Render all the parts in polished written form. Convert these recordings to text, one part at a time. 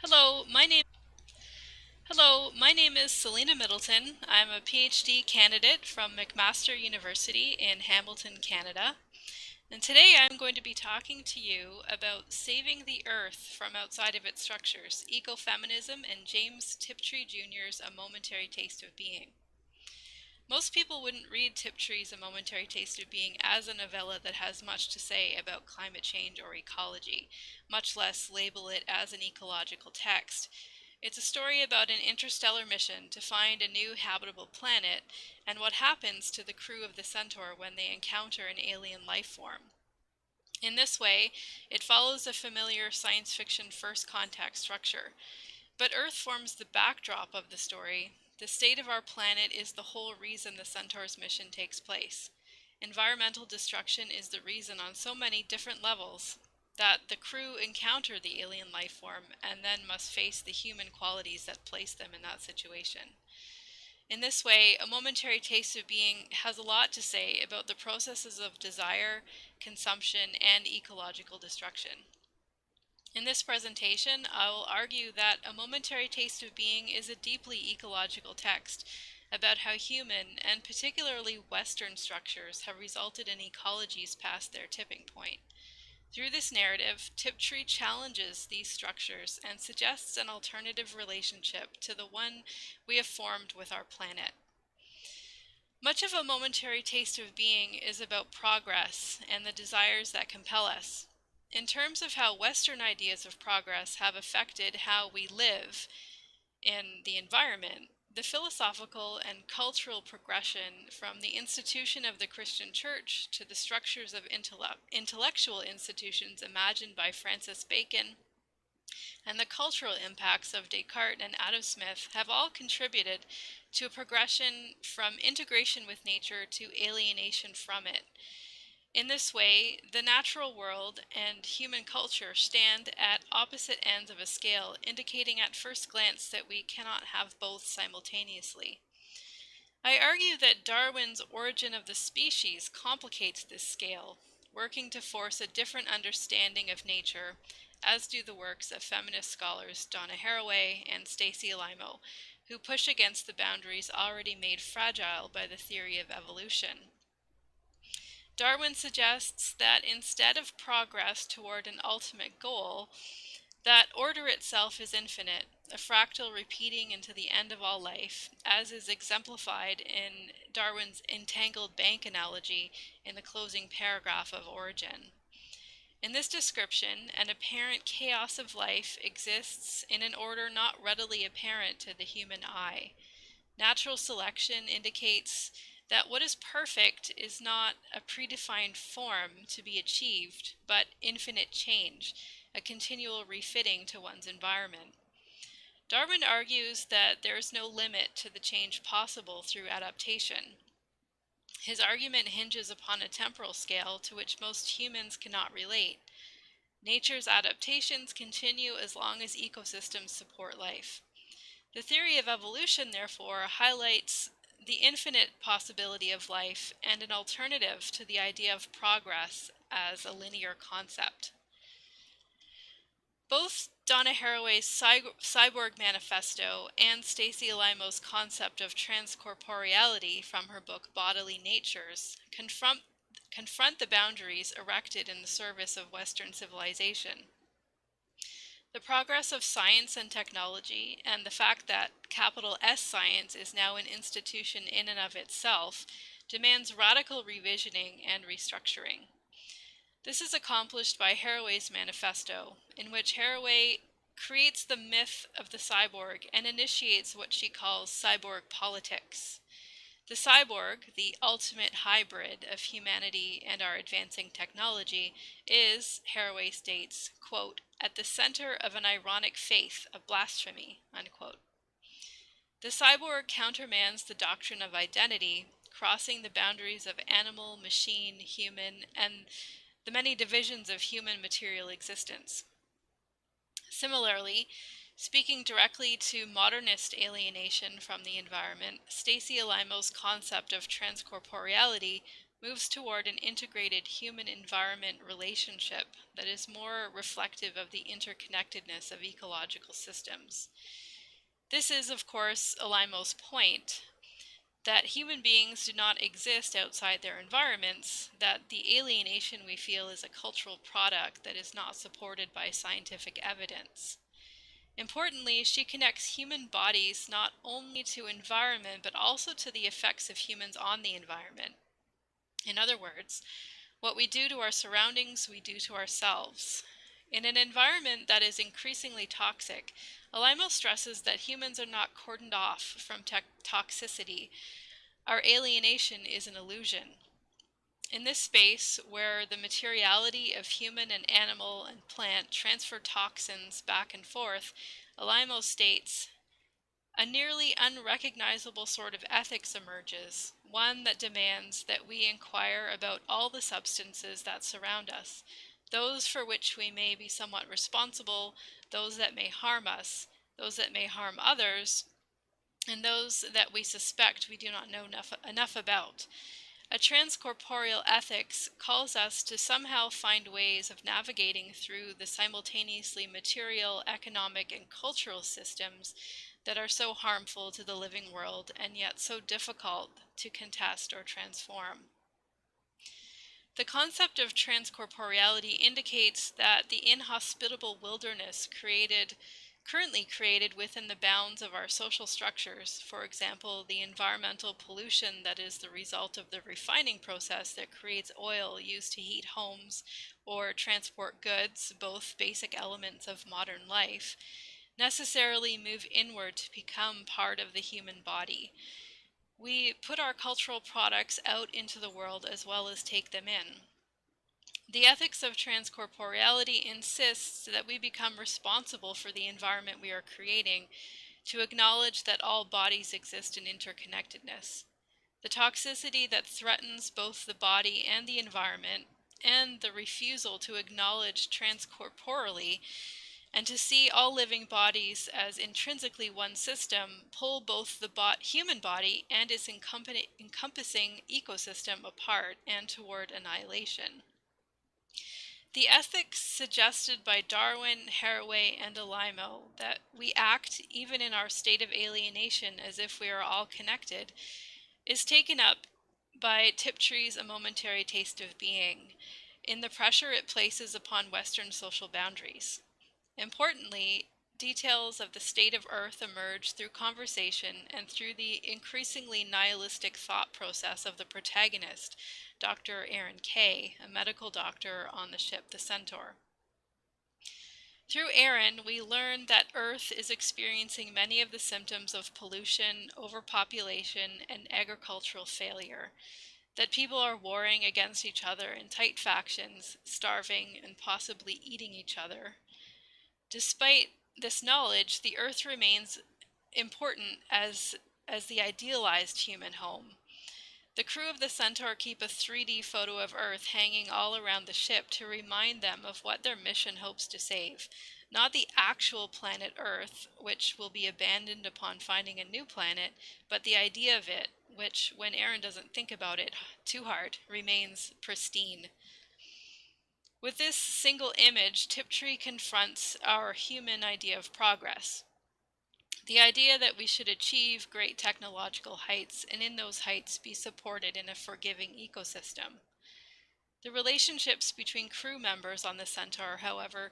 Hello, my name Hello, my name is Selena Middleton. I'm a PhD candidate from McMaster University in Hamilton, Canada. And today I'm going to be talking to you about saving the Earth from outside of its structures, ecofeminism, and James Tiptree Jr.'s A Momentary Taste of Being. Most people wouldn't read Tiptree's A Momentary Taste of Being as a novella that has much to say about climate change or ecology, much less label it as an ecological text. It's a story about an interstellar mission to find a new habitable planet and what happens to the crew of the Centaur when they encounter an alien life form. In this way, it follows a familiar science fiction first contact structure. But Earth forms the backdrop of the story. The state of our planet is the whole reason the Centaur's mission takes place. Environmental destruction is the reason on so many different levels that the crew encounter the alien life form and then must face the human qualities that place them in that situation. In this way, A Momentary Taste of Being has a lot to say about the processes of desire, consumption, and ecological destruction. In this presentation, I will argue that A Momentary Taste of Being is a deeply ecological text about how human, and particularly Western structures, have resulted in ecologies past their tipping point. Through this narrative, Tiptree challenges these structures and suggests an alternative relationship to the one we have formed with our planet. Much of A Momentary Taste of Being is about progress and the desires that compel us. In terms of how Western ideas of progress have affected how we live in the environment, the philosophical and cultural progression from the institution of the Christian Church to the structures of intellectual institutions imagined by Francis Bacon and the cultural impacts of Descartes and Adam Smith have all contributed to a progression from integration with nature to alienation from it. In this way, the natural world and human culture stand at opposite ends of a scale, indicating at first glance that we cannot have both simultaneously. I argue that Darwin's Origin of the Species complicates this scale, working to force a different understanding of nature, as do the works of feminist scholars Donna Haraway and Stacey Alimo, who push against the boundaries already made fragile by the theory of evolution. Darwin suggests that instead of progress toward an ultimate goal, that order itself is infinite, a fractal repeating into the end of all life, as is exemplified in Darwin's entangled bank analogy in the closing paragraph of Origin. In this description, an apparent chaos of life exists in an order not readily apparent to the human eye. Natural selection indicates that what is perfect is not a predefined form to be achieved, but infinite change, a continual refitting to one's environment. Darwin argues that there is no limit to the change possible through adaptation. His argument hinges upon a temporal scale to which most humans cannot relate. Nature's adaptations continue as long as ecosystems support life. The theory of evolution, therefore, highlights the infinite possibility of life and an alternative to the idea of progress as a linear concept. Both Donna Haraway's Cyborg Manifesto and Stacey Alimo's concept of transcorporeality from her book Bodily Natures confront the boundaries erected in the service of Western civilization. The progress of science and technology, and the fact that capital S science is now an institution in and of itself, demands radical revisioning and restructuring. This is accomplished by Haraway's manifesto, in which Haraway creates the myth of the cyborg and initiates what she calls cyborg politics. The cyborg, the ultimate hybrid of humanity and our advancing technology, is, Haraway states, quote, at the center of an ironic faith of blasphemy, unquote. The cyborg countermands the doctrine of identity, crossing the boundaries of animal, machine, human, and the many divisions of human material existence. Similarly, speaking directly to modernist alienation from the environment, Stacey Alimo's concept of transcorporeality moves toward an integrated human-environment relationship that is more reflective of the interconnectedness of ecological systems. This is, of course, Alaimo's point, that human beings do not exist outside their environments, that the alienation we feel is a cultural product that is not supported by scientific evidence. Importantly, she connects human bodies not only to environment, but also to the effects of humans on the environment. In other words, what we do to our surroundings, we do to ourselves. In an environment that is increasingly toxic, Alaimo stresses that humans are not cordoned off from toxicity. Our alienation is an illusion. In this space, where the materiality of human and animal and plant transfer toxins back and forth, Alaimo states, a nearly unrecognizable sort of ethics emerges, one that demands that we inquire about all the substances that surround us, those for which we may be somewhat responsible, those that may harm us, those that may harm others, and those that we suspect we do not know enough about. A transcorporeal ethics calls us to somehow find ways of navigating through the simultaneously material, economic, and cultural systems that are so harmful to the living world and yet so difficult to contest or transform. The concept of transcorporeality indicates that the inhospitable wilderness currently created within the bounds of our social structures, for example, the environmental pollution that is the result of the refining process that creates oil used to heat homes or transport goods, both basic elements of modern life, necessarily move inward to become part of the human body. We put our cultural products out into the world as well as take them in. The ethics of transcorporeality insists that we become responsible for the environment we are creating, to acknowledge that all bodies exist in interconnectedness. The toxicity that threatens both the body and the environment, and the refusal to acknowledge transcorporally and to see all living bodies as intrinsically one system, pull both the human body and its encompassing ecosystem apart and toward annihilation. The ethics suggested by Darwin, Haraway, and Alaimo, that we act even in our state of alienation as if we are all connected, is taken up by Tiptree's A Momentary Taste of Being, in the pressure it places upon Western social boundaries. Importantly, details of the state of Earth emerge through conversation and through the increasingly nihilistic thought process of the protagonist, Dr. Aaron Kay, a medical doctor on the ship the Centaur. Through Aaron, we learn that Earth is experiencing many of the symptoms of pollution, overpopulation, and agricultural failure, that people are warring against each other in tight factions, starving and possibly eating each other. Despite this knowledge, the Earth remains important as the idealized human home. The crew of the Centaur keep a 3D photo of Earth hanging all around the ship to remind them of what their mission hopes to save. Not the actual planet Earth, which will be abandoned upon finding a new planet, but the idea of it, which, when Aaron doesn't think about it too hard, remains pristine. With this single image, Tiptree confronts our human idea of progress. The idea that we should achieve great technological heights, and in those heights be supported in a forgiving ecosystem. The relationships between crew members on the Centaur, however,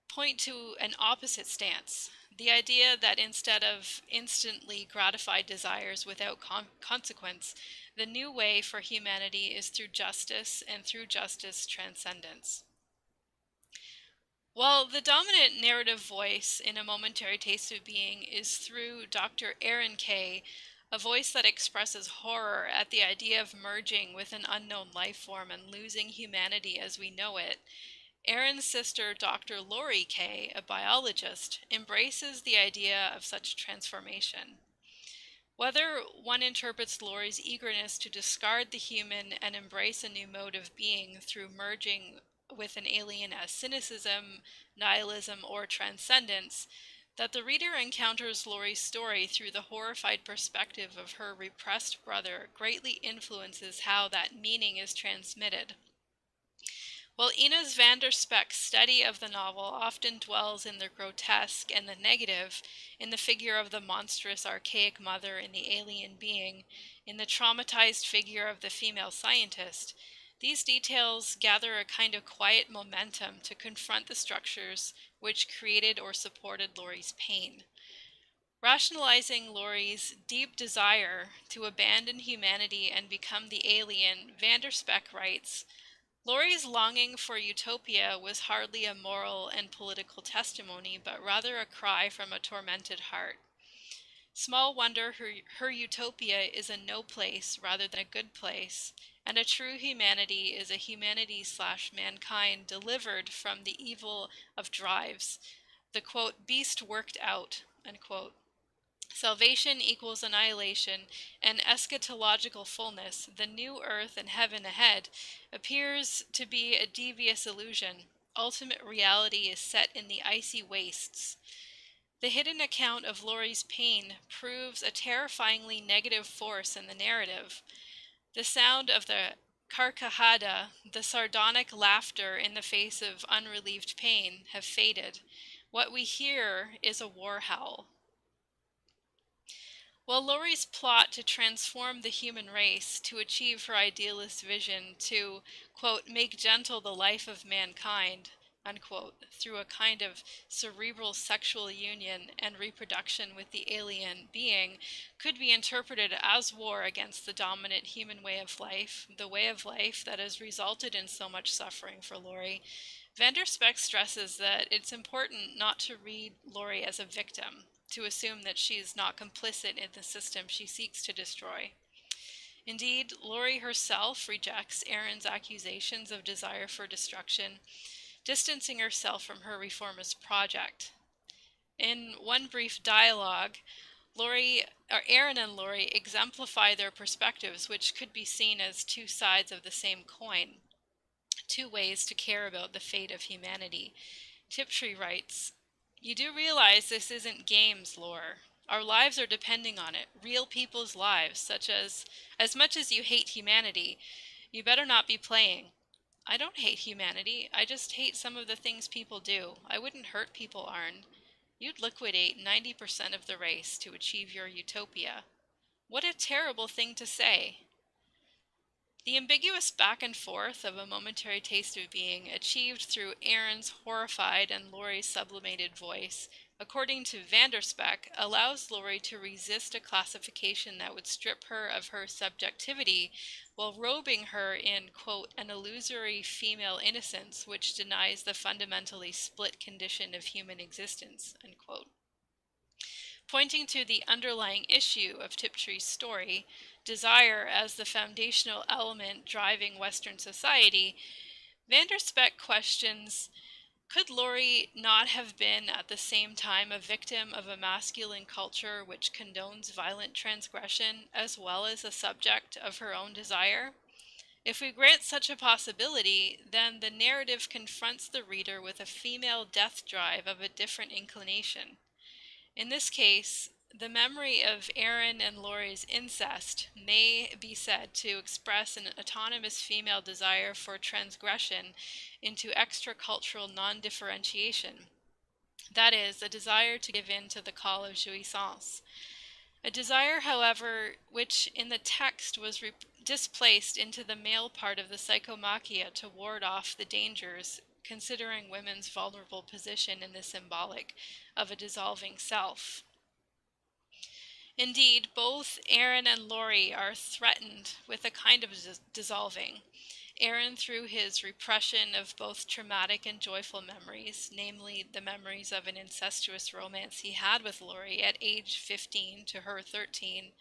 point to an opposite stance. The idea that instead of instantly gratified desires without consequence, the new way for humanity is through justice, and through justice, transcendence. While the dominant narrative voice in A Momentary Taste of Being is through Dr. Aaron Kay, a voice that expresses horror at the idea of merging with an unknown life form and losing humanity as we know it, Aaron's sister, Dr. Lori Kay, a biologist, embraces the idea of such transformation. Whether one interprets Lori's eagerness to discard the human and embrace a new mode of being through merging with an alien as cynicism, nihilism, or transcendence, that the reader encounters Lori's story through the horrified perspective of her repressed brother greatly influences how that meaning is transmitted. While Ines van der Spek's study of the novel often dwells in the grotesque and the negative, in the figure of the monstrous archaic mother and the alien being, in the traumatized figure of the female scientist, these details gather a kind of quiet momentum to confront the structures which created or supported Laurie's pain. Rationalizing Laurie's deep desire to abandon humanity and become the alien, van der Spek writes, Laurie's longing for utopia was hardly a moral and political testimony, but rather a cry from a tormented heart. Small wonder her utopia is a no place rather than a good place, and a true humanity is a humanity/mankind delivered from the evil of drives, the quote, beast worked out, unquote. Salvation equals annihilation, and eschatological fullness, the new earth and heaven ahead, appears to be a devious illusion. Ultimate reality is set in the icy wastes. The hidden account of Laurie's pain proves a terrifyingly negative force in the narrative. The sound of the carcajada, the sardonic laughter in the face of unrelieved pain, have faded. What we hear is a war howl. While Laurie's plot to transform the human race, to achieve her idealist vision, to, quote, make gentle the life of mankind, unquote, through a kind of cerebral sexual union and reproduction with the alien being, could be interpreted as war against the dominant human way of life, the way of life that has resulted in so much suffering for Laurie, van der Spek stresses that it's important not to read Laurie as a victim, to assume that she is not complicit in the system she seeks to destroy. Indeed, Laurie herself rejects Aaron's accusations of desire for destruction, distancing herself from her reformist project. In one brief dialogue, Aaron and Laurie exemplify their perspectives, which could be seen as two sides of the same coin, two ways to care about the fate of humanity. Tiptree writes, you do realize this isn't games lore. Our lives are depending on it, real people's lives, such as much as you hate humanity, you better not be playing. I don't hate humanity, I just hate some of the things people do. I wouldn't hurt people, Arn. You'd liquidate 90% of the race to achieve your utopia. What a terrible thing to say. The ambiguous back and forth of a momentary taste of being, achieved through Aaron's horrified and Laurie's sublimated voice, according to van der Spek, allows Laurie to resist a classification that would strip her of her subjectivity while robing her in, quote, an illusory female innocence which denies the fundamentally split condition of human existence, unquote. Pointing to the underlying issue of Tiptree's story, desire as the foundational element driving Western society, van der Spek questions, could Laurie not have been at the same time a victim of a masculine culture which condones violent transgression as well as a subject of her own desire? If we grant such a possibility, then the narrative confronts the reader with a female death drive of a different inclination. In this case, the memory of Aaron and Laurie's incest may be said to express an autonomous female desire for transgression into extracultural non-differentiation. That is, a desire to give in to the call of jouissance. A desire, however, which in the text was displaced into the male part of the psychomachia to ward off the dangers, considering women's vulnerable position in the symbolic of a dissolving self. Indeed, both Aaron and Laurie are threatened with a kind of dissolving. Aaron through his repression of both traumatic and joyful memories, namely the memories of an incestuous romance he had with Laurie at age 15 to her 13,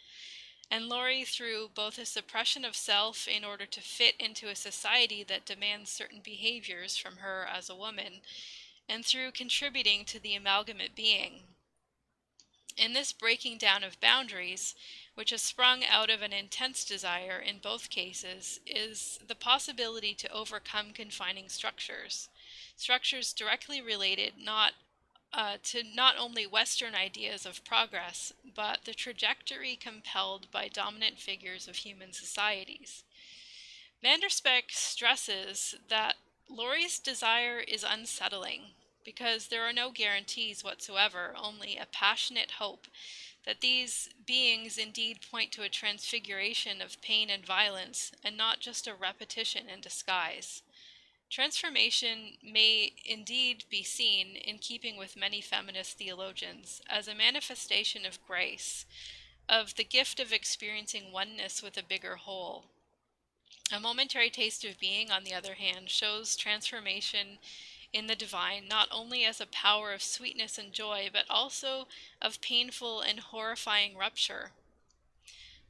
and Laurie through both a suppression of self in order to fit into a society that demands certain behaviors from her as a woman, and through contributing to the amalgamate being. In this breaking down of boundaries, which has sprung out of an intense desire in both cases, is the possibility to overcome confining structures, structures directly related to not only Western ideas of progress, but the trajectory compelled by dominant figures of human societies. Van der Spek stresses that Laurie's desire is unsettling because there are no guarantees whatsoever, only a passionate hope that these beings indeed point to a transfiguration of pain and violence, and not just a repetition in disguise. Transformation may indeed be seen, in keeping with many feminist theologians, as a manifestation of grace, of the gift of experiencing oneness with a bigger whole. A momentary taste of being, on the other hand, shows transformation in the divine not only as a power of sweetness and joy, but also of painful and horrifying rupture.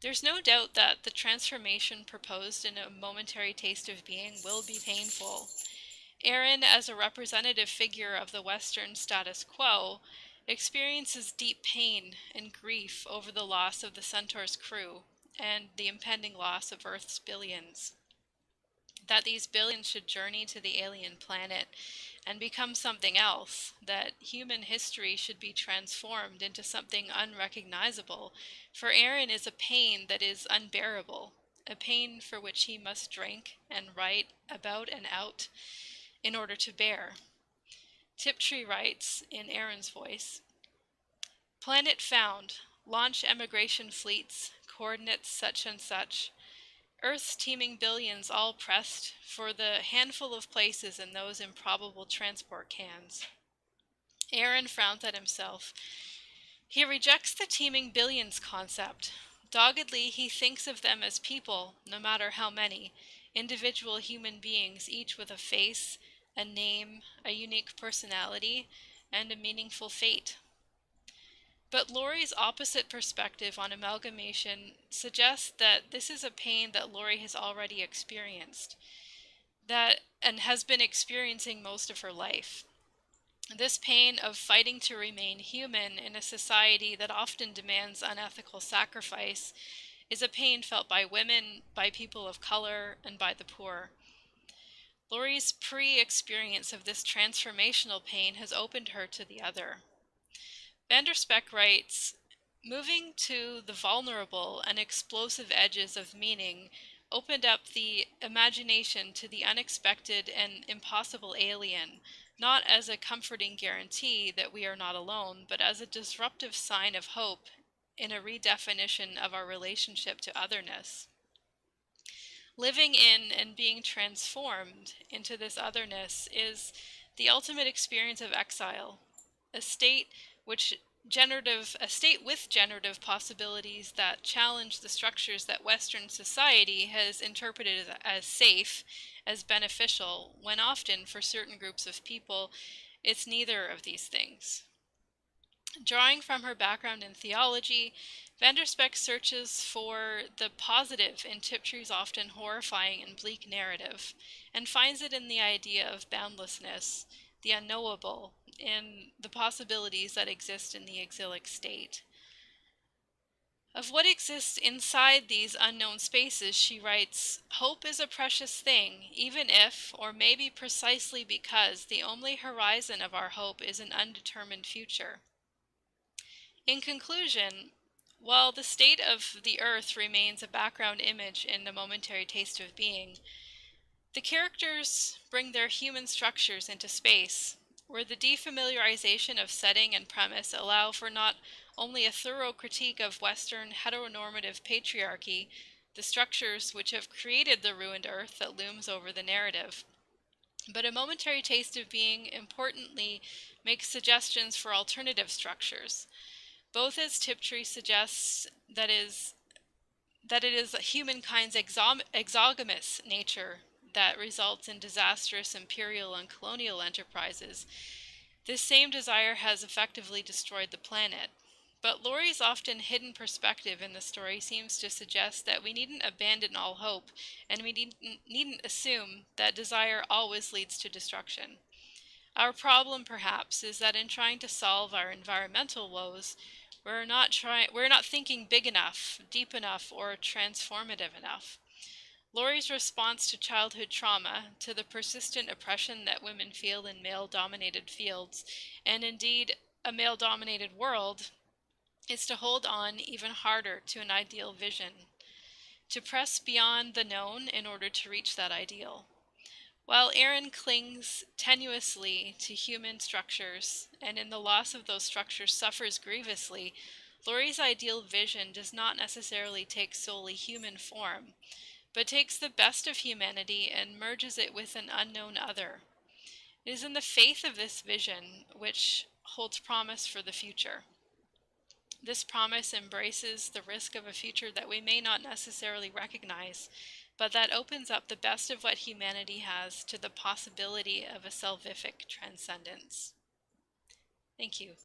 There's no doubt that the transformation proposed in a momentary taste of being will be painful. Aaron, as a representative figure of the Western status quo, experiences deep pain and grief over the loss of the Centaur's crew and the impending loss of Earth's billions. That these billions should journey to the alien planet and become something else, that human history should be transformed into something unrecognizable, for Aaron is a pain that is unbearable, a pain for which he must drink and write about and out in order to bear. Tiptree writes, in Aaron's voice, "Planet found, launch emigration fleets, coordinates such and such, Earth's teeming billions all pressed for the handful of places in those improbable transport cans." Aaron frowns at himself. He rejects the teeming billions concept. Doggedly, he thinks of them as people, no matter how many, individual human beings, each with a face, a name, a unique personality, and a meaningful fate. But Laurie's opposite perspective on amalgamation suggests that this is a pain that Laurie has already experienced, and has been experiencing most of her life. This pain of fighting to remain human in a society that often demands unethical sacrifice is a pain felt by women, by people of color, and by the poor. Laurie's pre-experience of this transformational pain has opened her to the other. Van der Speck writes, "Moving to the vulnerable and explosive edges of meaning opened up the imagination to the unexpected and impossible alien, not as a comforting guarantee that we are not alone, but as a disruptive sign of hope in a redefinition of our relationship to otherness." Living in and being transformed into this otherness is the ultimate experience of exile, a state a state with generative possibilities that challenge the structures that Western society has interpreted as safe, as beneficial, when often, for certain groups of people, it's neither of these things. Drawing from her background in theology, Van der Speck searches for the positive in Tiptree's often horrifying and bleak narrative, and finds it in the idea of boundlessness, the unknowable, in the possibilities that exist in the exilic state. Of what exists inside these unknown spaces, she writes, "Hope is a precious thing, even if, or maybe precisely because, the only horizon of our hope is an undetermined future." In conclusion, while the state of the earth remains a background image in the momentary taste of being, the characters bring their human structures into space, where the defamiliarization of setting and premise allow for not only a thorough critique of Western heteronormative patriarchy, the structures which have created the ruined earth that looms over the narrative, but a momentary taste of being importantly makes suggestions for alternative structures, both as Tiptree suggests that it is humankind's exogamous nature that results in disastrous imperial and colonial enterprises. This same desire has effectively destroyed the planet. But Laurie's often hidden perspective in the story seems to suggest that we needn't abandon all hope, and we needn't assume that desire always leads to destruction. Our problem, perhaps, is that in trying to solve our environmental woes, we're not thinking big enough, deep enough, or transformative enough. Laurie's response to childhood trauma, to the persistent oppression that women feel in male-dominated fields, and indeed a male-dominated world, is to hold on even harder to an ideal vision, to press beyond the known in order to reach that ideal. While Aaron clings tenuously to human structures, and in the loss of those structures suffers grievously, Laurie's ideal vision does not necessarily take solely human form, but takes the best of humanity and merges it with an unknown other. It is in the faith of this vision which holds promise for the future. This promise embraces the risk of a future that we may not necessarily recognize, but that opens up the best of what humanity has to the possibility of a salvific transcendence. Thank you.